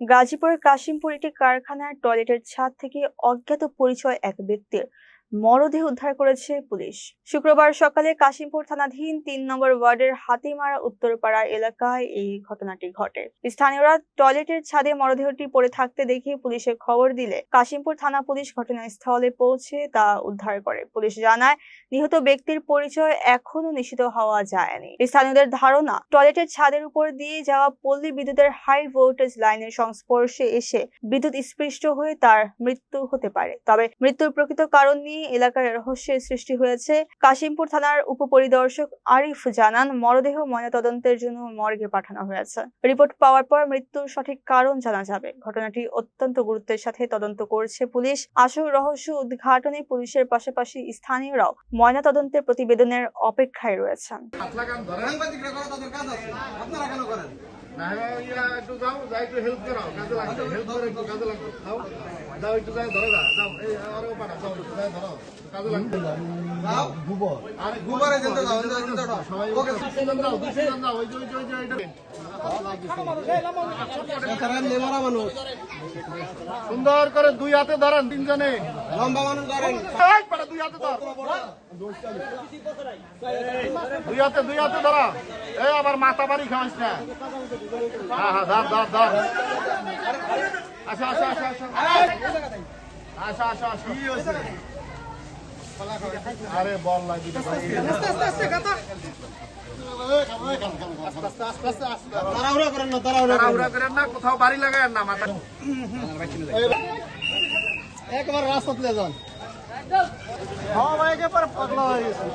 গাজীপুরের কাশিমপুর একটি কারখানার টয়লেটের ছাদ থেকে অজ্ঞাত পরিচয় এক ব্যক্তির মরদেহ উদ্ধার করেছে পুলিশ। শুক্রবার সকালে কাশিমপুর থানাধীন ৩ নম্বর ওয়ার্ডের হাতিমারা উত্তরপাড়া এলাকায় এই ঘটনাটি ঘটে। স্থানীয়রা টয়লেটের ছাদে মরদেহটি পড়ে থাকতে দেখে পুলিশে খবর দিলে কাশিমপুর থানা পুলিশ ঘটনাস্থলে পৌঁছে তা উদ্ধার করে। পুলিশ জানায়, নিহত ব্যক্তির পরিচয় এখনো নিশ্চিত হওয়া যায়নি। স্থানীয়দের ধারণা, টয়লেটের ছাদের উপর দিয়ে যাওয়া পল্লী বিদ্যুতের হাই ভোল্টেজ লাইনের সংস্পর্শে এসে বিদ্যুৎ স্পৃষ্ট হয়ে তার মৃত্যু হতে পারে। তবে মৃত্যুর প্রকৃত কারণ নিয়ে এলাকার রহস্যের সৃষ্টি হয়েছে। কাশিমপুর থানার উপপরিদর্শক আরিফ জানান, মরদেহ ময়নাতদন্তের জন্য মর্গে পাঠানো হয়েছে। রিপোর্ট পাওয়ার পর মৃত্যুর সঠিক কারণ জানা যাবে। ঘটনাটি অত্যন্ত গুরুত্বের সাথে তদন্ত করছে পুলিশ। আসল রহস্য উদ্ঘাটনে পুলিশের পাশাপাশি স্থানীয়রাও ময়নাতদন্তের প্রতিবেদনের অপেক্ষায় রয়েছেন। সুন্দর করে দুই হাতে ধরেন, তিনজনে লম্বা মানুষ ধরেন, দুই হাতে ধর, দুই হাতে ধরা। এই আবার মাথা বাড়ি খাওয়াইস না। হ্যাঁ হ্যাঁ, ধর ধর ধর। আসো আসো আসো আসো আসো আসো আসো। কি হয়েছে? আরে বল না, কোথাও বাড়ি লাগায় না, মাথা একবার রাস্তা তুলে যান। হ্যাঁ ভাই, একেবারে পাগলা হয়ে গেছে।